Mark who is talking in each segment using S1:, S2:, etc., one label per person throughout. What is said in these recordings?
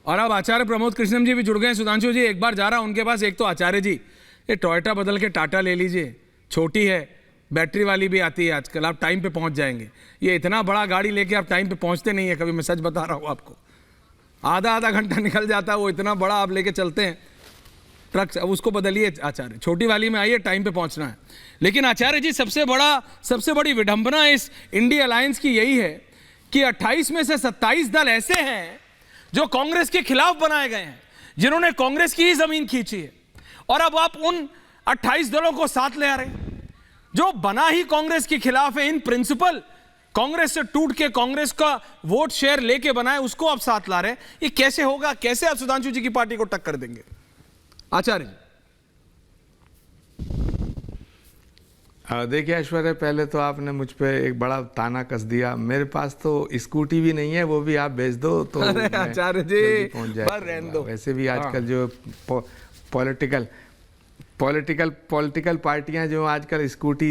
S1: और अब आचार्य प्रमोद कृष्णम जी भी जुड़ गए। सुधांशु जी एक बार जा रहा उनके पास, एक तो आचार्य जी, ये टोयोटा बदल के टाटा ले लीजिए, छोटी है, बैटरी वाली भी आती है आजकल, आप टाइम पे पहुंच जाएंगे। ये इतना बड़ा गाड़ी लेके आप टाइम पे पहुंचते नहीं है कभी, मैं सच बता रहा हूँ आपको, आधा घंटा निकल जाता है, वो इतना बड़ा आप लेके चलते हैं ट्रक। अब उसको बदलिए आचार्य, छोटी वाली में आइए, टाइम पे पहुंचना है। लेकिन आचार्य जी सबसे बड़ी विडंबना इस इंडिया अलायंस की यही है कि 28 में से 27 दल ऐसे हैं जो कांग्रेस के खिलाफ बनाए गए हैं, जिन्होंने कांग्रेस की ही जमीन खींची है। और अब आप उन 28 दलों को साथ ले आ रहे हैं जो बना ही कांग्रेस के खिलाफ है। इन प्रिंसिपल कांग्रेस से टूट के कांग्रेस का वोट शेयर लेके बनाए, उसको आप साथ ला रहे हैं। ये कैसे होगा? कैसे आप सुधांशु जी की पार्टी को टक्कर देंगे आचार्य जी?
S2: देखिए ऐश्वर्या, पहले तो आपने मुझ पे एक बड़ा ताना कस दिया। मेरे पास तो स्कूटी भी नहीं है, वो भी आप भेज दो तो
S1: आचार्य जी
S2: पहुंच
S1: पर रहने दो।
S2: वैसे भी आजकल जो पॉलिटिकल पार्टियां जो आजकल स्कूटी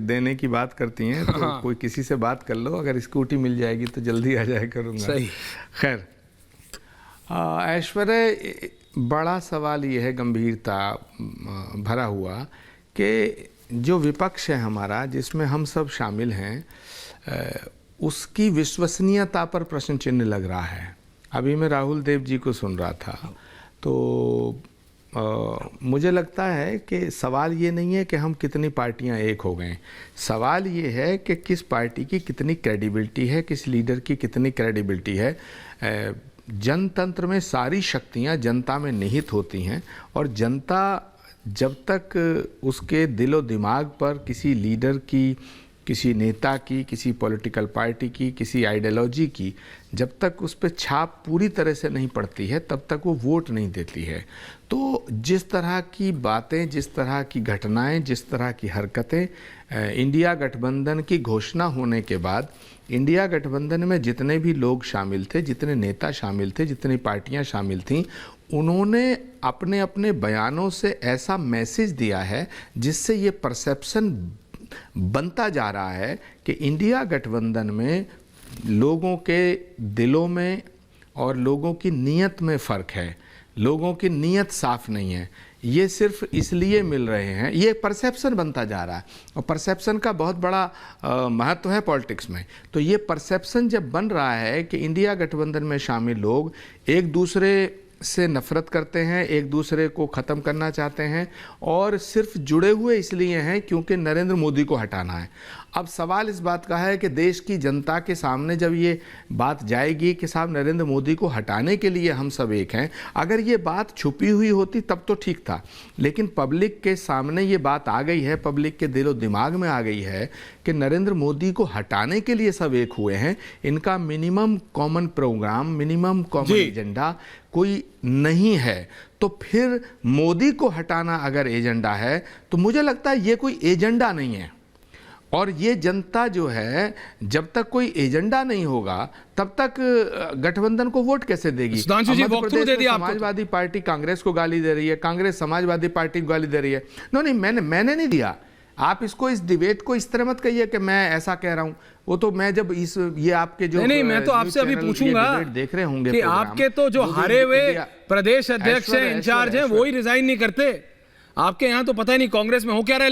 S2: देने की बात करती हैं, तो कोई किसी से बात कर लो, अगर स्कूटी मिल जाएगी तो जल्दी आ जाया करूंगा।
S1: सही।
S2: खैर ऐश्वर्या, बड़ा सवाल ये है गंभीरता भरा हुआ कि जो विपक्ष है हमारा, जिसमें हम सब शामिल हैं, उसकी विश्वसनीयता पर प्रश्न चिन्ह लग रहा है। अभी मैं राहुल देव जी को सुन रहा था, तो मुझे लगता है कि सवाल ये नहीं है कि हम कितनी पार्टियां एक हो गए, सवाल ये है कि किस पार्टी की कितनी क्रेडिबिलिटी है, किस लीडर की कितनी क्रेडिबिलिटी है। जनतंत्र में सारी शक्तियां जनता में निहित होती हैं, और जनता जब तक उसके दिलो दिमाग पर किसी लीडर की, किसी नेता की, किसी पॉलिटिकल पार्टी की, किसी आइडियोलॉजी की जब तक उस पर छाप पूरी तरह से नहीं पड़ती है, तब तक वो वोट नहीं देती है। तो जिस तरह की बातें, जिस तरह की घटनाएं, जिस तरह की हरकतें इंडिया गठबंधन की घोषणा होने के बाद इंडिया गठबंधन में जितने भी लोग शामिल थे, जितने नेता शामिल थे, जितनी पार्टियां शामिल थीं, उन्होंने अपने अपने बयानों से ऐसा मैसेज दिया है जिससे ये परसेप्शन बनता जा रहा है कि इंडिया गठबंधन में लोगों के दिलों में और लोगों की नीयत में फ़र्क है, लोगों की नीयत साफ नहीं है। ये सिर्फ इसलिए मिल रहे हैं, ये परसेप्शन बनता जा रहा है, और परसेप्शन का बहुत बड़ा महत्व है पॉलिटिक्स में। तो ये परसेप्शन जब बन रहा है कि इंडिया गठबंधन में शामिल लोग एक दूसरे से नफरत करते हैं, एक दूसरे को ख़त्म करना चाहते हैं, और सिर्फ जुड़े हुए इसलिए हैं क्योंकि नरेंद्र मोदी को हटाना है। अब सवाल इस बात का है कि देश की जनता के सामने जब ये बात जाएगी कि साहब नरेंद्र मोदी को हटाने के लिए हम सब एक हैं, अगर ये बात छुपी हुई होती तब तो ठीक था, लेकिन पब्लिक के सामने ये बात आ गई है, पब्लिक के दिलो दिमाग में आ गई है कि नरेंद्र मोदी को हटाने के लिए सब एक हुए हैं। इनका minimum common programme, minimum common agenda कोई नहीं है। तो फिर मोदी को हटाना अगर एजेंडा है, तो मुझे लगता है ये कोई एजेंडा नहीं है। और ये जनता जो है, जब तक कोई एजेंडा नहीं होगा तब तक गठबंधन को वोट कैसे देगी? समाजवादी पार्टी कांग्रेस को गाली दे रही है, कांग्रेस समाजवादी पार्टी को गाली दे रही है। नहीं, मैंने नहीं दिया। आप इस डिबेट को इस तरह मत कहिए कि मैं ऐसा कह रहा हूं। वो तो मैं जब ये आपके जो
S1: नहीं, मैं तो आपसे अभी पूछूंगा
S2: देख रहे होंगे
S1: कि आपके तो जो हारे हुए प्रदेश अध्यक्ष हैं, इंचार्ज हैं, वो ही रिजाइन नहीं करते। आपके यहाँ तो पता ही नहीं कांग्रेस में हो क्या रहा है।